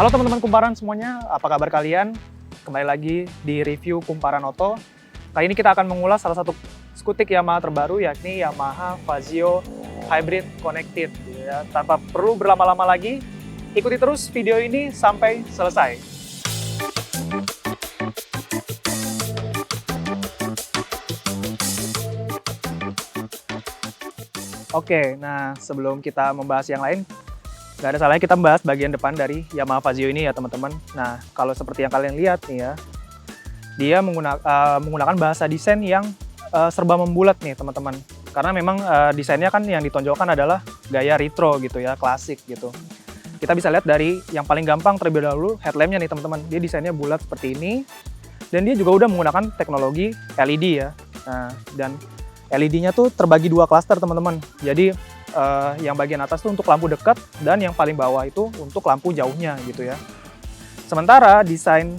Halo teman-teman kumparan semuanya, apa kabar kalian? Kembali lagi di review Kumparan Oto. Kali ini kita akan mengulas salah satu skutik Yamaha terbaru, yakni Yamaha Fazio Hybrid Connected. Ya, tanpa perlu berlama-lama lagi, ikuti terus video ini sampai selesai. Oke, nah sebelum kita membahas yang lain, nggak ada salahnya kita membahas bagian depan dari Yamaha Fazio ini ya teman-teman. Nah, kalau seperti yang kalian lihat nih ya, dia menggunakan bahasa desain yang serba membulat nih teman-teman. Karena memang desainnya kan yang ditonjolkan adalah gaya retro gitu ya, klasik gitu. Kita bisa lihat dari yang paling gampang terlebih dahulu headlampnya nih teman-teman. Dia desainnya bulat seperti ini, dan dia juga udah menggunakan teknologi LED ya. Nah, dan LED-nya tuh terbagi dua klaster teman-teman. Jadi yang bagian atas tuh untuk lampu dekat dan yang paling bawah itu untuk lampu jauhnya gitu ya. Sementara desain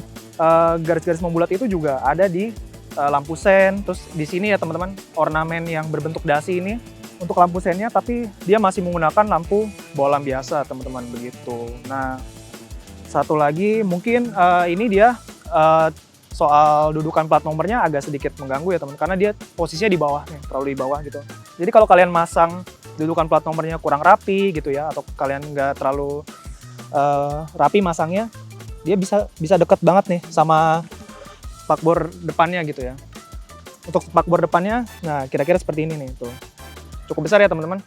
garis-garis membulat itu juga ada di lampu sen. Terus di sini ya teman-teman, ornamen yang berbentuk dasi ini untuk lampu sennya, tapi dia masih menggunakan lampu bolam biasa teman-teman begitu. Nah, satu lagi mungkin ini dia soal dudukan plat nomornya agak sedikit mengganggu ya teman, karena dia posisinya di bawah nih, terlalu di bawah gitu. Jadi kalau kalian masang dudukan plat nomornya kurang rapi gitu ya, atau kalian nggak terlalu rapi masangnya, dia bisa deket banget nih sama spakbor depannya gitu ya. Untuk spakbor depannya, nah kira-kira seperti ini nih tuh, cukup besar ya teman-teman.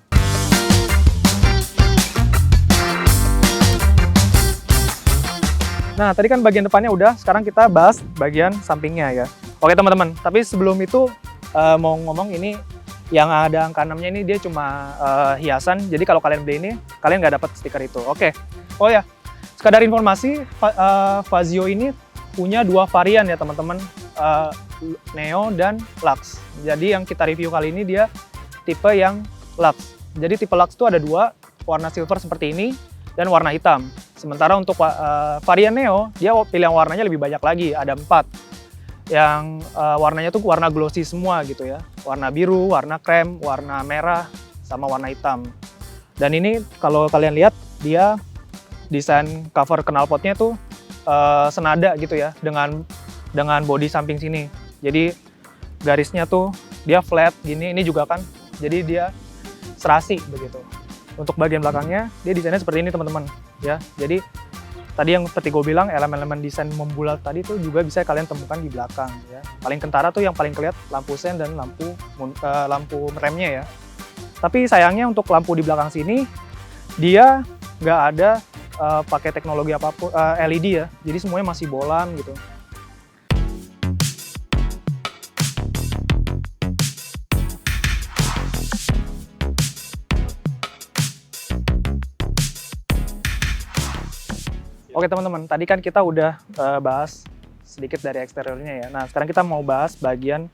Nah, tadi kan bagian depannya udah, sekarang kita bahas bagian sampingnya ya. Oke teman-teman, tapi sebelum itu mau ngomong ini, yang ada angka 6-nya ini dia cuma hiasan, jadi kalau kalian beli ini, kalian nggak dapat stiker itu. Oke. Oh ya, sekadar informasi, Fazio ini punya dua varian ya teman-teman, Neo dan Lux. Jadi yang kita review kali ini dia tipe yang Lux. Jadi tipe Lux itu ada dua, warna silver seperti ini, dan warna hitam. Sementara untuk varian Neo, dia pilihan warnanya lebih banyak lagi, ada 4. Yang warnanya tuh warna glossy semua gitu ya. Warna biru, warna krem, warna merah, sama warna hitam. Dan ini kalau kalian lihat, dia desain cover knalpotnya tuh senada gitu ya dengan bodi samping sini. Jadi garisnya tuh dia flat gini, ini juga kan. Jadi dia serasi begitu. Untuk bagian belakangnya, dia desainnya seperti ini teman-teman ya. Jadi tadi yang seperti gue bilang, elemen-elemen desain membulat tadi tuh juga bisa kalian temukan di belakang ya. Paling kentara tuh yang paling kelihatan lampu sen dan lampu remnya ya. Tapi sayangnya untuk lampu di belakang sini, dia nggak ada pakai teknologi apapun, LED ya. Jadi semuanya masih bolam gitu. Oke teman-teman, tadi kan kita udah bahas sedikit dari eksteriornya ya. Nah, sekarang kita mau bahas bagian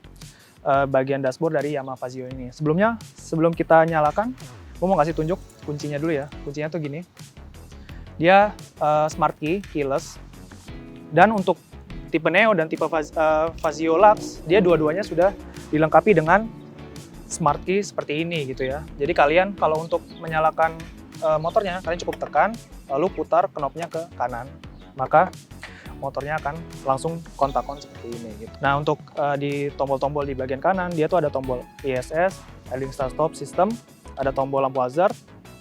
dashboard dari Yamaha Fazio ini. Sebelum kita nyalakan, gue mau kasih tunjuk kuncinya dulu ya. Kuncinya tuh gini. Dia smart key, keyless. Dan untuk tipe Neo dan tipe Fazio Lux, dia dua-duanya sudah dilengkapi dengan smart key seperti ini gitu ya. Jadi kalian kalau untuk menyalakan motornya, kalian cukup tekan, lalu putar knopnya ke kanan, maka motornya akan langsung kontak-on seperti ini gitu. Nah, untuk di tombol-tombol di bagian kanan, dia tuh ada tombol ISS, idling start stop system, ada tombol lampu hazard,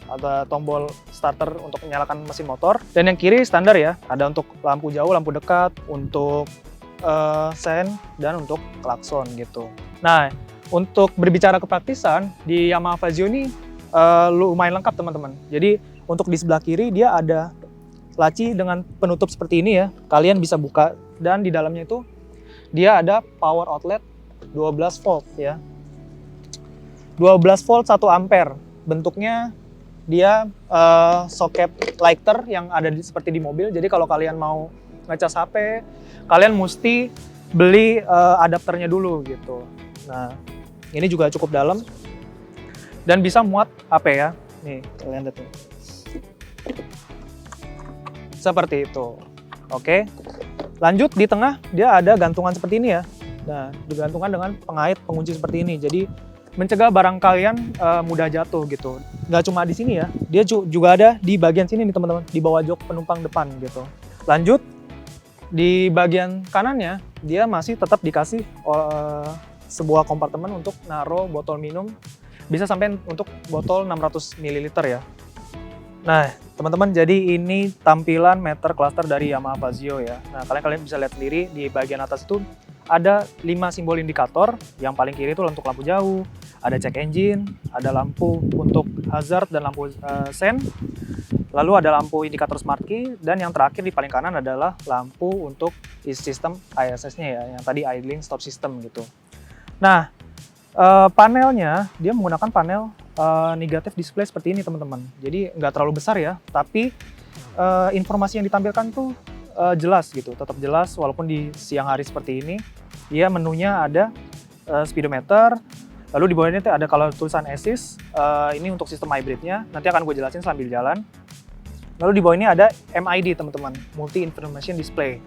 ada tombol starter untuk menyalakan mesin motor, dan yang kiri standar ya, ada untuk lampu jauh, lampu dekat, untuk sen, dan untuk klakson gitu. Nah, untuk berbicara kepraktisan, di Yamaha Fazio ini lumayan lengkap teman-teman. Jadi untuk di sebelah kiri dia ada laci dengan penutup seperti ini ya. Kalian bisa buka, dan di dalamnya itu dia ada power outlet 12 volt ya. 12 volt 1 ampere. Bentuknya dia soket lighter yang ada seperti di mobil. Jadi kalau kalian mau ngecas HP, kalian mesti beli adapternya dulu gitu. Nah, ini juga cukup dalam dan bisa muat HP ya. Nih, kalian lihat nih. Seperti itu. Oke. Lanjut di tengah dia ada gantungan seperti ini ya. Nah, digantungan dengan pengait pengunci seperti ini. Jadi mencegah barang kalian mudah jatuh gitu. Nggak cuma di sini ya, dia juga ada di bagian sini nih teman-teman, di bawah jok penumpang depan gitu. Lanjut, di bagian kanannya, dia masih tetap dikasih sebuah kompartemen untuk naruh botol minum, bisa sampai untuk botol 600 ml ya. Nah, teman-teman, jadi ini tampilan meter cluster dari Yamaha Fazio ya. Nah, kalian bisa lihat sendiri di bagian atas itu ada 5 simbol indikator. Yang paling kiri itu untuk lampu jauh, ada check engine, ada lampu untuk hazard dan lampu sen. Lalu ada lampu indikator smart key, dan yang terakhir di paling kanan adalah lampu untuk sistem ISS-nya ya, yang tadi idling stop system gitu. Nah, panelnya dia menggunakan panel negatif display seperti ini teman-teman. Jadi nggak terlalu besar ya, tapi informasi yang ditampilkan tuh jelas gitu, tetap jelas walaupun di siang hari seperti ini. Dia menunya ada speedometer, lalu di bawahnya ada kalau tulisan assist, ini untuk sistem hybridnya, nanti akan gue jelasin sambil jalan. Lalu di bawah ini ada MID teman-teman, Multi Information Display.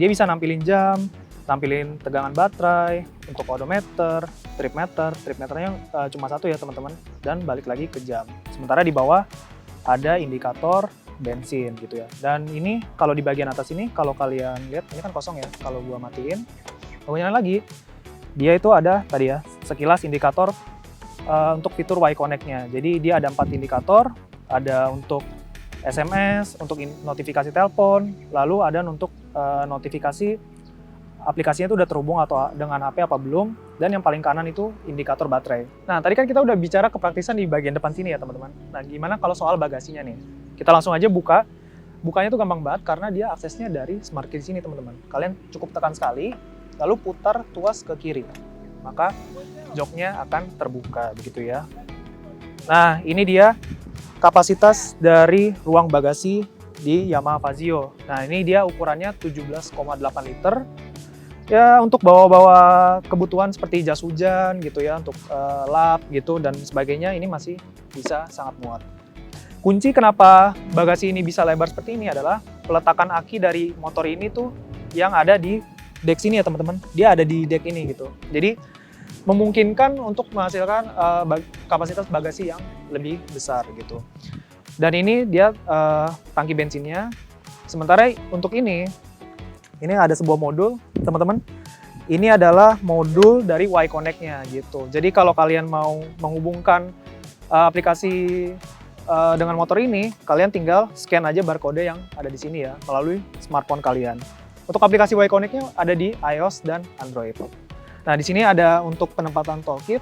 Dia bisa nampilin jam, nampilin tegangan baterai, untuk odometer, tripmeternya cuma satu ya teman-teman, dan balik lagi ke jam. Sementara di bawah ada indikator bensin gitu ya. Dan ini kalau di bagian atas ini, kalau kalian lihat ini kan kosong ya, kalau gua matiin, gua nyalain lagi, dia itu ada tadi ya, sekilas indikator untuk fitur Y Connect-nya. Jadi dia ada 4 indikator, ada untuk SMS, untuk notifikasi telepon, lalu ada untuk notifikasi aplikasinya itu udah terhubung atau dengan HP apa belum, dan yang paling kanan itu indikator baterai. Nah, tadi kan kita udah bicara kepraktisan di bagian depan sini ya teman-teman. Nah, gimana kalau soal bagasinya nih? Kita langsung aja buka. Bukanya tuh gampang banget karena dia aksesnya dari smart key di sini teman-teman. Kalian cukup tekan sekali, lalu putar tuas ke kiri. Maka joknya akan terbuka begitu ya. Nah, ini dia kapasitas dari ruang bagasi di Yamaha Fazio. Nah, ini dia ukurannya 17,8 liter. Ya, untuk bawa-bawa kebutuhan seperti jas hujan gitu ya, untuk lap gitu dan sebagainya, ini masih bisa sangat muat. Kunci kenapa bagasi ini bisa lebar seperti ini adalah peletakan aki dari motor ini tuh yang ada di deck sini ya teman-teman. Dia ada di deck ini gitu. Jadi memungkinkan untuk menghasilkan kapasitas bagasi yang lebih besar gitu. Dan ini dia tangki bensinnya. Sementara untuk ini ada sebuah modul teman-teman. Ini adalah modul dari Y Connect-nya gitu. Jadi kalau kalian mau menghubungkan aplikasi dengan motor ini, kalian tinggal scan aja barcode yang ada di sini ya melalui smartphone kalian. Untuk aplikasi Y Connect-nya ada di iOS dan Android. Nah, di sini ada untuk penempatan toolkit.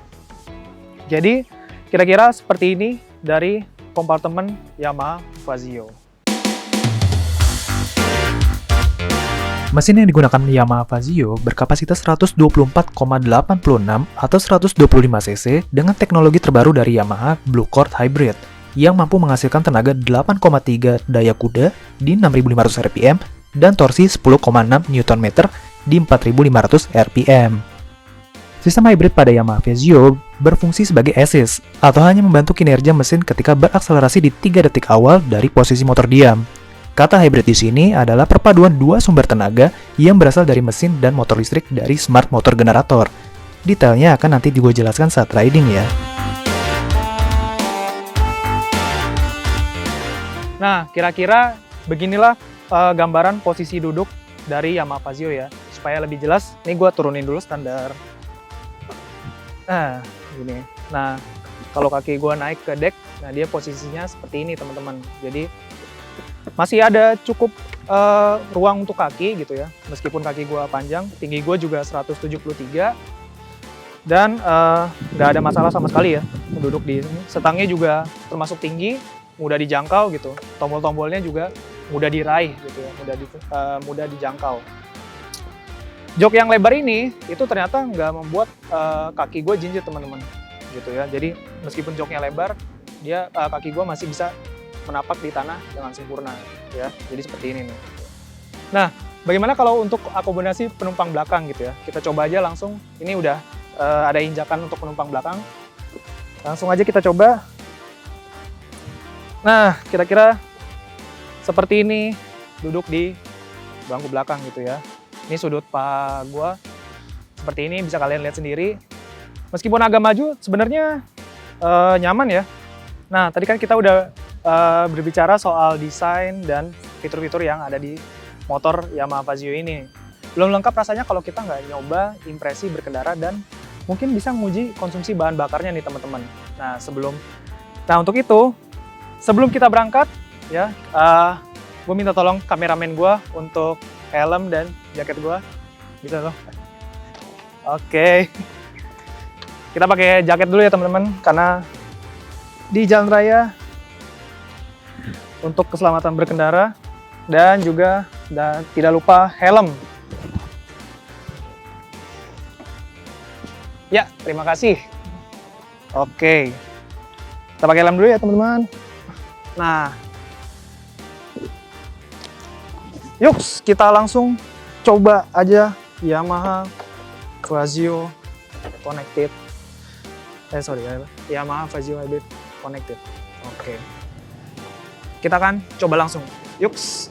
Jadi, kira-kira seperti ini dari kompartemen Yamaha Fazio. Mesin yang digunakan Yamaha Fazio berkapasitas 124,86 atau 125 cc dengan teknologi terbaru dari Yamaha Blue Cord Hybrid yang mampu menghasilkan tenaga 8,3 daya kuda di 6.500 rpm dan torsi 10,6 Nm di 4.500 rpm. Sistem hybrid pada Yamaha Fazio berfungsi sebagai assist atau hanya membantu kinerja mesin ketika berakselerasi di 3 detik awal dari posisi motor diam. Kata hybrid di sini adalah perpaduan dua sumber tenaga yang berasal dari mesin dan motor listrik dari smart motor generator. Detailnya akan nanti gue jelaskan saat riding ya. Nah, kira-kira beginilah gambaran posisi duduk dari Yamaha Fazio ya. Supaya lebih jelas, ini gue turunin dulu standar. Nah, gini. Nah, kalau kaki gue naik ke deck, nah dia posisinya seperti ini teman-teman. Jadi masih ada cukup ruang untuk kaki gitu ya. Meskipun kaki gue panjang, tinggi gue juga 173. Dan nggak ada masalah sama sekali ya duduk di sini. Setangnya juga termasuk tinggi, mudah dijangkau gitu. Tombol-tombolnya juga mudah diraih gitu ya, mudah dijangkau. Jok yang lebar ini itu ternyata nggak membuat kaki gue jinjit teman-teman gitu ya. Jadi meskipun joknya lebar, dia kaki gue masih bisa menapak di tanah dengan sempurna ya. Jadi seperti ini nih. Nah, bagaimana kalau untuk akomodasi penumpang belakang gitu ya? Kita coba aja langsung. Ini udah ada injakan untuk penumpang belakang. Langsung aja kita coba. Nah, kira-kira seperti ini duduk di bangku belakang gitu ya. Ini sudut paha gua seperti ini, bisa kalian lihat sendiri. meskipun agak maju sebenarnya nyaman ya. Nah, tadi kan kita udah berbicara soal desain dan fitur-fitur yang ada di motor Yamaha Fazio ini. Belum lengkap rasanya kalau kita nggak nyoba impresi berkendara dan mungkin bisa nguji konsumsi bahan bakarnya nih teman-teman. Nah, untuk itu, sebelum kita berangkat, ya, gue minta tolong kameramen gue untuk helm dan jaket gue. Bisa loh. Oke. Kita pakai jaket dulu ya teman-teman, karena di jalan raya untuk keselamatan berkendara dan juga tidak lupa helm. Ya, terima kasih. Oke. Kita pakai helm dulu ya teman-teman. Nah, yuk kita langsung coba aja Yamaha Fazio Connected. Yamaha Fazio Hybrid Connected. Oke. Kita akan coba langsung. Yuks.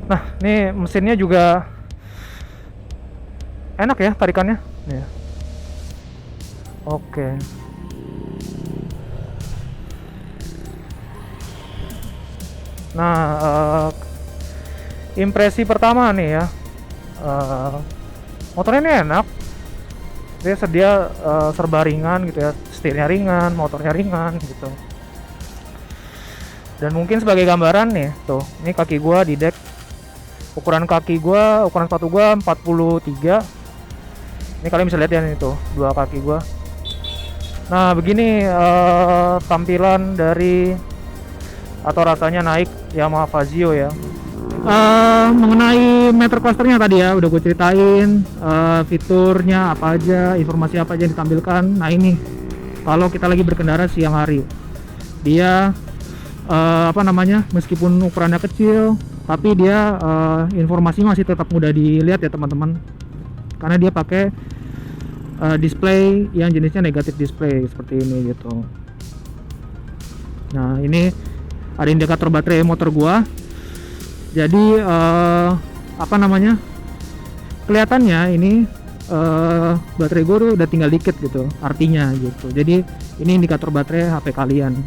Nah, ini mesinnya juga enak ya tarikannya. Ya. Oke. Nah, impresi pertama nih ya. Motornya ini enak, dia sedia serba ringan gitu ya, setirnya ringan, motornya ringan gitu. Dan mungkin sebagai gambaran nih, tuh, ini kaki gua di deck, ukuran sepatu gua 43. Ini kalian bisa lihat ya nih tuh, dua kaki gua. Nah, begini tampilan dari atau rasanya naik Yamaha Fazio ya. Mengenai meter clusternya tadi ya udah gue ceritain, fiturnya apa aja, informasi apa aja yang ditampilkan. Nah ini kalau kita lagi berkendara siang hari, dia meskipun ukurannya kecil tapi dia informasi masih tetap mudah dilihat ya teman-teman, karena dia pakai display yang jenisnya negatif display seperti ini gitu. Nah ini ada indikator baterai motor gua. Jadi kelihatannya ini baterai gue udah tinggal dikit gitu artinya gitu. Jadi ini indikator baterai HP kalian.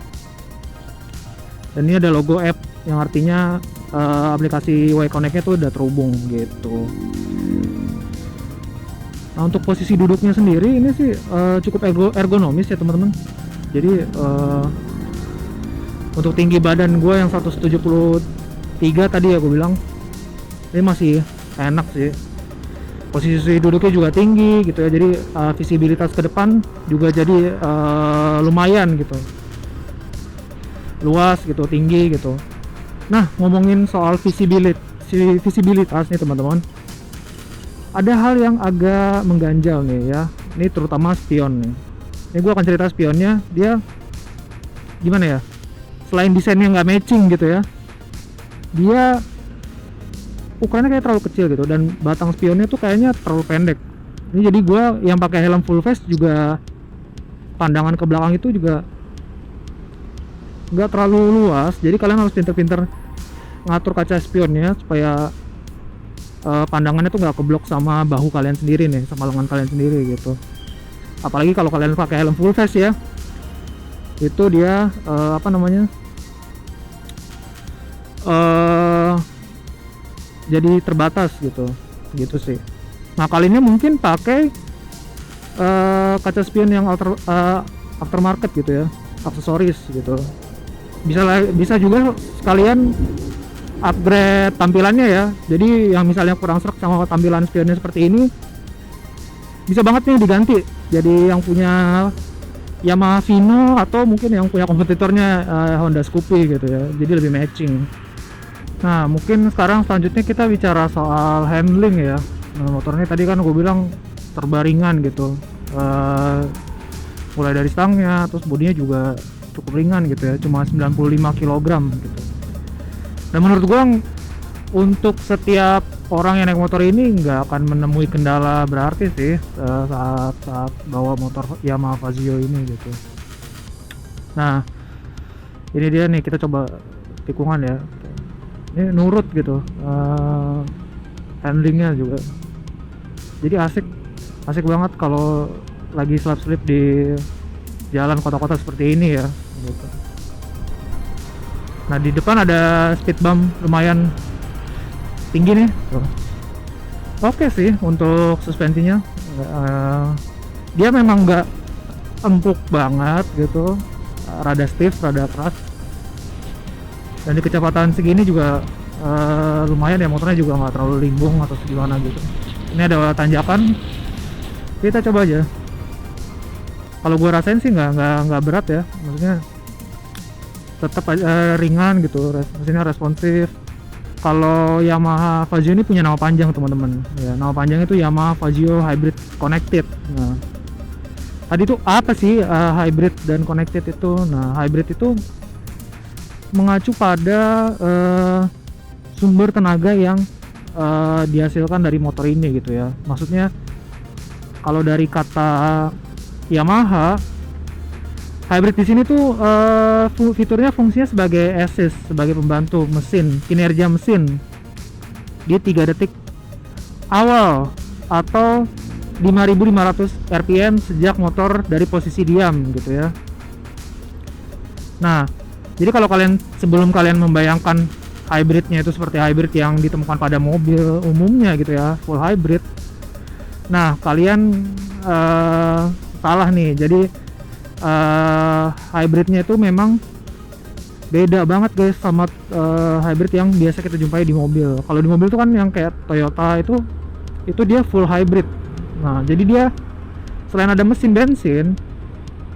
Dan ini ada logo app yang artinya aplikasi Y-Connect-nya tuh udah terhubung gitu. Nah untuk posisi duduknya sendiri ini sih cukup ergonomis ya teman-teman. Jadi untuk tinggi badan gue yang 173 tadi ya gue bilang, ini masih enak sih. Posisi duduknya juga tinggi gitu ya, jadi visibilitas ke depan juga jadi lumayan gitu, luas gitu, tinggi gitu. Nah ngomongin soal visibilitas nih teman-teman, ada hal yang agak mengganjal nih ya. Ini terutama spion nih. Ini gue akan cerita spionnya, dia gimana ya, selain desainnya nggak matching gitu ya, dia ukurannya kayak terlalu kecil gitu, dan batang spionnya tuh kayaknya terlalu pendek. Ini jadi gue yang pakai helm full face juga pandangan ke belakang itu juga nggak terlalu luas. Jadi kalian harus pinter-pinter ngatur kaca spionnya supaya pandangannya tuh nggak keblok sama bahu kalian sendiri nih, sama lengan kalian sendiri gitu. Apalagi kalau kalian pakai helm full face ya, itu dia jadi terbatas gitu sih. Nah kali ini mungkin pakai kaca spion yang aftermarket gitu ya, aksesoris gitu. Bisa juga sekalian upgrade tampilannya ya. Jadi yang misalnya kurang srek sama tampilan spionnya seperti ini, bisa banget nih diganti jadi yang punya Yamaha Vino atau mungkin yang punya kompetitornya Honda Scoopy gitu ya, jadi lebih matching. Nah mungkin sekarang selanjutnya kita bicara soal handling ya. Nah, motor ini tadi kan gue bilang terbaringan gitu, mulai dari stangnya, terus bodinya juga cukup ringan gitu ya, cuma 95 kg gitu. Dan menurut gue untuk setiap orang yang naik motor ini nggak akan menemui kendala berarti sih saat bawa motor Yamaha Fazio ini gitu. Nah ini dia nih, kita coba tikungan ya. Ini nurut gitu, handlingnya juga Jadi asik banget kalau lagi slip di jalan kota-kota seperti ini ya gitu. Nah di depan ada speed bump lumayan tinggi nih tuh. Oke sih untuk suspensinya, dia memang nggak empuk banget gitu, rada stiff, rada keras, dan di kecepatan segini juga lumayan ya, motornya juga nggak terlalu limbung atau gimana gitu. Ini ada tanjakan, kita coba aja. Kalau gue rasain sih nggak berat ya, maksudnya tetap ringan gitu, mesinnya responsif. Kalau Yamaha Fazio ini punya nama panjang teman-teman ya, nama panjang itu Yamaha Fazio Hybrid Connected. Nah tadi itu apa sih hybrid dan connected itu? Nah hybrid itu mengacu pada sumber tenaga yang dihasilkan dari motor ini gitu ya. Maksudnya kalau dari kata Yamaha, hybrid di sini tuh fiturnya fungsinya sebagai assist, sebagai pembantu mesin, kinerja mesin di 3 detik awal atau 5.500 rpm sejak motor dari posisi diam gitu ya. Nah, jadi kalau sebelum kalian membayangkan hybridnya itu seperti hybrid yang ditemukan pada mobil umumnya gitu ya, full hybrid. Nah, kalian salah nih. Jadi hybridnya itu memang beda banget guys sama hybrid yang biasa kita jumpai di mobil. Kalau di mobil itu kan yang kayak Toyota itu dia full hybrid. Nah jadi dia selain ada mesin bensin,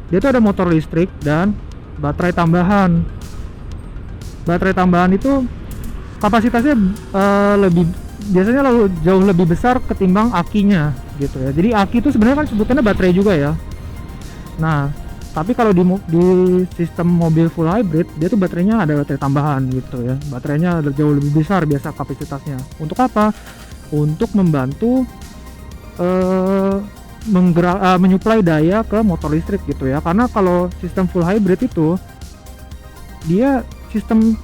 dia tuh ada motor listrik dan baterai tambahan. Baterai tambahan itu kapasitasnya biasanya jauh lebih besar ketimbang akinya gitu ya. Jadi aki itu sebenarnya kan sebutannya baterai juga ya. Nah tapi kalau di sistem mobil full hybrid, dia tuh baterainya ada baterai tambahan gitu ya. Baterainya jauh lebih besar biasa kapasitasnya. Untuk apa? Untuk membantu menyuplai daya ke motor listrik gitu ya. Karena kalau sistem full hybrid itu dia sistem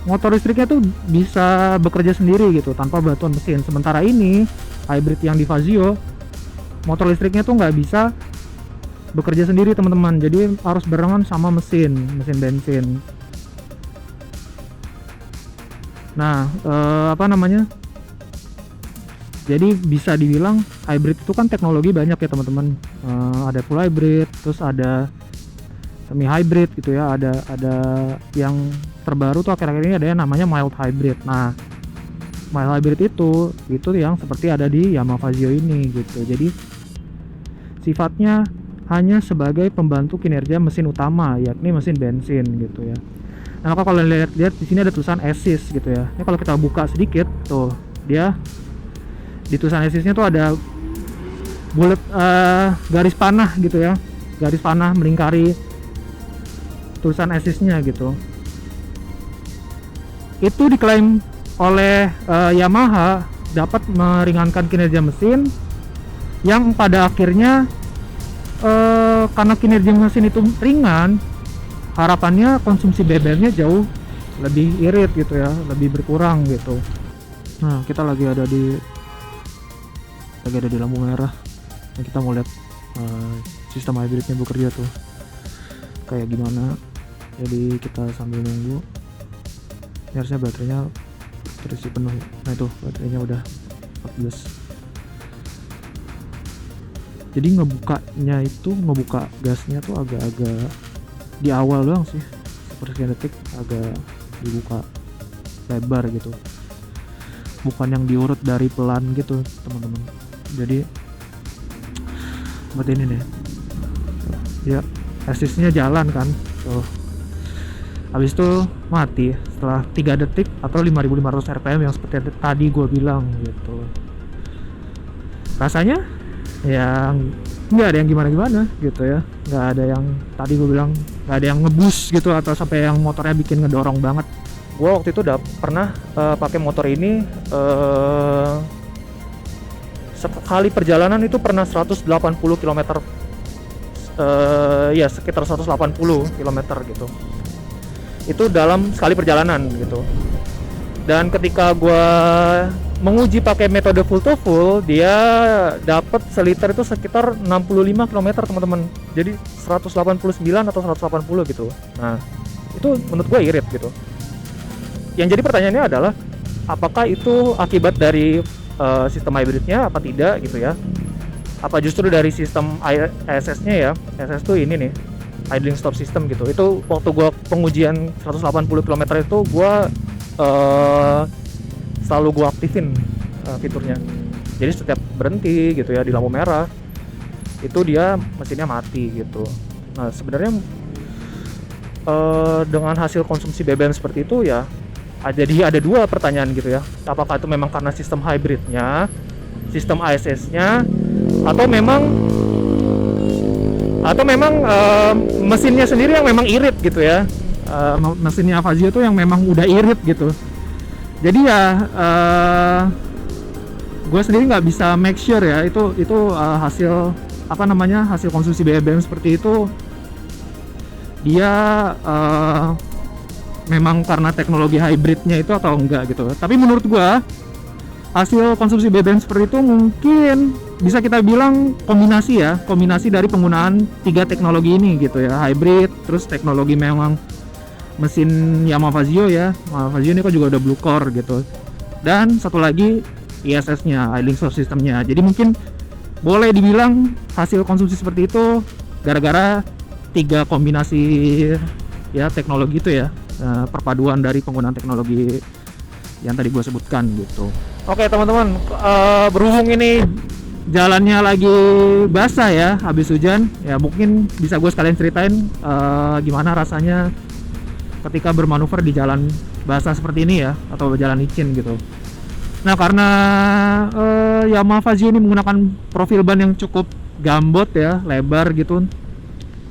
motor listriknya tuh bisa bekerja sendiri gitu tanpa bantuan mesin. Sementara ini hybrid yang di Fazio, motor listriknya tuh nggak bisa bekerja sendiri teman-teman, jadi harus barengan sama mesin bensin. Nah jadi bisa dibilang hybrid itu kan teknologi banyak ya teman-teman. Ada full hybrid, terus ada semi hybrid gitu ya, ada yang terbaru tuh akhir-akhir ini ada yang namanya mild hybrid. Nah mild hybrid itu yang seperti ada di Yamaha Fazio ini gitu. Jadi sifatnya hanya sebagai pembantu kinerja mesin utama, yakni mesin bensin gitu ya. Nah maka kalau lihat di sini ada tulisan assist gitu ya. Ini kalau kita buka sedikit tuh, dia di tulisan assistnya tuh ada bullet garis panah gitu ya, garis panah melingkari tulisan assistnya gitu. Itu diklaim oleh Yamaha dapat meringankan kinerja mesin, yang pada akhirnya karena kinerja mesin itu ringan, harapannya konsumsi BBM-nya jauh lebih irit gitu ya, lebih berkurang gitu. Nah kita lagi ada di lampu merah. Nah, kita mau lihat sistem hybridnya bekerja tuh kayak gimana. Jadi kita sambil nunggu. Ini harusnya baterainya terisi penuh. Nah itu baterainya udah 14. Jadi ngebuka gasnya tuh agak-agak di awal doang sih, sepersekian detik agak dibuka lebar gitu, bukan yang diurut dari pelan gitu teman-teman. Jadi seperti ini nih ya, assistnya jalan kan tuh, habis itu mati setelah 3 detik atau 5.500 rpm yang seperti tadi gue bilang gitu. Rasanya ya nggak ada yang gimana gitu ya, nggak ada yang tadi gue bilang, nggak ada yang ngebus gitu atau sampai yang motornya bikin ngedorong banget. Gue waktu itu udah pernah pakai motor ini sekali perjalanan itu pernah 180 km, ya sekitar 180 km gitu. Itu dalam sekali perjalanan gitu. Dan ketika gue menguji pakai metode full to full, dia dapat seliter itu sekitar 65 km teman-teman. Jadi 189 atau 180 gitu. Nah, itu menurut gue irit gitu. Yang jadi pertanyaannya adalah apakah itu akibat dari sistem hybridnya apa tidak gitu ya? Apa justru dari sistem ISS-nya ya? ISS tuh ini nih, idling stop system gitu. Itu waktu gua pengujian 180 km itu gua selalu gua aktifin fiturnya. Jadi setiap berhenti gitu ya di lampu merah itu dia mesinnya mati gitu. Nah, sebenarnya dengan hasil konsumsi BBM seperti itu ya, jadi ada dua pertanyaan gitu ya. Apakah itu memang karena sistem hybridnya, sistem ISS-nya, atau memang mesinnya sendiri yang memang irit gitu ya. Mesinnya Fazio tuh yang memang udah irit gitu. Jadi ya gue sendiri nggak bisa make sure ya itu hasil hasil konsumsi BBM seperti itu dia memang karena teknologi hybridnya itu atau enggak gitu. Tapi menurut gua hasil konsumsi BBM seperti itu mungkin bisa kita bilang kombinasi dari penggunaan 3 teknologi ini gitu ya, hybrid, terus teknologi memang mesin Yamaha Fazio ya. Fazio ini kan juga udah Blue Core gitu. Dan satu lagi ISS-nya, idling stop system-nya. Jadi mungkin boleh dibilang hasil konsumsi seperti itu gara-gara 3 kombinasi ya teknologi itu ya. Perpaduan dari penggunaan teknologi yang tadi gue sebutkan gitu. Oke teman-teman, berhubung ini jalannya lagi basah ya, habis hujan, ya mungkin bisa gue sekalian ceritain gimana rasanya ketika bermanuver di jalan basah seperti ini ya, atau jalan licin gitu. Nah karena Yamaha Fazio ini menggunakan profil ban yang cukup gambot ya, lebar gitu.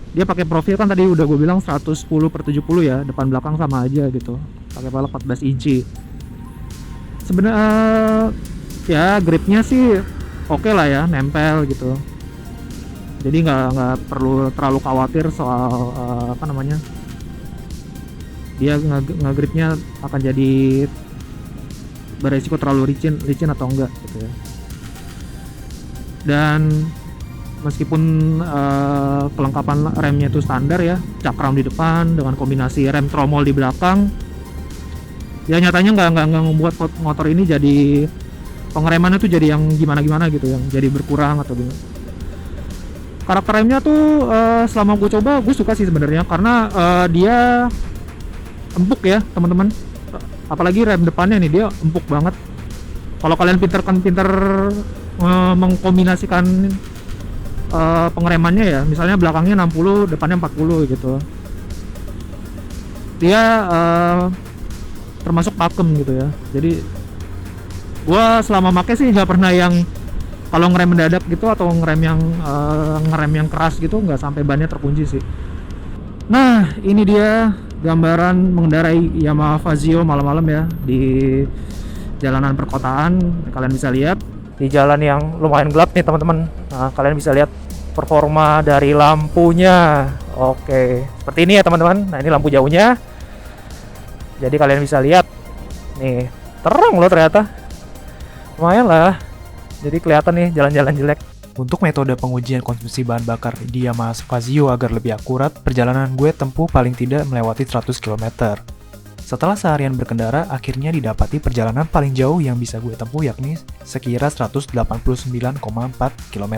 Dia pakai profil kan tadi udah gue bilang 110/70 ya, depan belakang sama aja gitu, pakai velg 14 inci. Sebenarnya ya gripnya sih oke lah ya, nempel gitu. Jadi nggak perlu terlalu khawatir soal dia nge-gripnya akan jadi beresiko terlalu licin atau enggak gitu ya. Dan meskipun kelengkapan remnya itu standar ya, cakram di depan dengan kombinasi rem tromol di belakang, ya nyatanya nggak membuat motor ini jadi pengeremannya tuh jadi yang gimana gitu, yang jadi berkurang atau gimana. Karakter remnya tuh selama gue coba gue suka sih sebenarnya, karena dia empuk ya teman-teman. Apalagi rem depannya nih, dia empuk banget. Kalau kalian pinter mengkombinasikan pengeremannya ya, misalnya belakangnya 60, depannya 40 gitu, dia termasuk pakem gitu ya. Jadi gua selama make sih nggak pernah yang kalau ngerem mendadak gitu atau ngerem yang keras gitu, nggak sampai bannya terkunci sih. Nah ini dia gambaran mengendarai Yamaha Fazio malam-malam ya di jalanan perkotaan. Kalian bisa lihat di jalan yang lumayan gelap nih teman-teman. Nah, kalian bisa lihat performa dari lampunya. Oke, seperti ini ya teman-teman. Nah, ini lampu jauhnya. Jadi kalian bisa lihat nih, terang loh ternyata. Lumayan lah. Jadi kelihatan nih jalan-jalan jelek. Untuk metode pengujian konsumsi bahan bakar di Yamaha Fazio agar lebih akurat, perjalanan gue tempuh paling tidak melewati 100 km. Setelah seharian berkendara, akhirnya didapati perjalanan paling jauh yang bisa gue tempuh yakni sekira 189,4 km.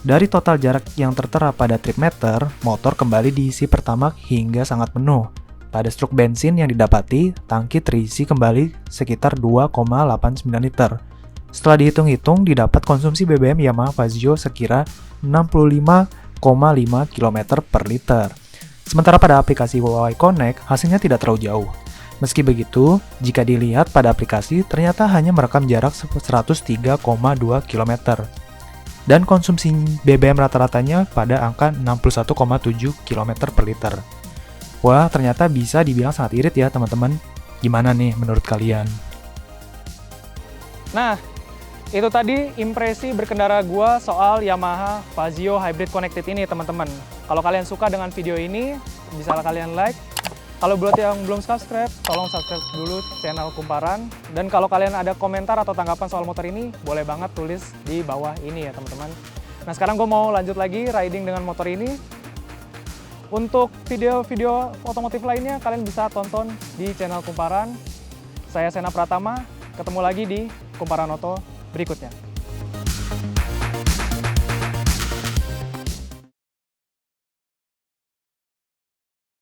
Dari total jarak yang tertera pada trip meter, motor kembali diisi pertamax hingga sangat penuh. Pada struk bensin yang didapati, tangki terisi kembali sekitar 2,89 liter. Setelah dihitung-hitung, didapat konsumsi BBM Yamaha Fazio sekira 65,5 km per liter. Sementara pada aplikasi Huawei Connect, hasilnya tidak terlalu jauh. Meski begitu, jika dilihat pada aplikasi, ternyata hanya merekam jarak 103,2 km. Dan konsumsi BBM rata-ratanya pada angka 61,7 km per liter. Wah, ternyata bisa dibilang sangat irit ya teman-teman. Gimana nih menurut kalian? Nah, itu tadi impresi berkendara gua soal Yamaha Fazio Hybrid Connected ini teman-teman. Kalau kalian suka dengan video ini, bisa kalian like, Kalau buat yang belum subscribe, tolong subscribe dulu channel Kumparan. Dan kalau kalian ada komentar atau tanggapan soal motor ini, boleh banget tulis di bawah ini ya teman-teman. Nah sekarang gue mau lanjut lagi riding dengan motor ini. Untuk video-video otomotif lainnya, kalian bisa tonton di channel Kumparan. Saya Sena Pratama, ketemu lagi di Kumparan Oto berikutnya.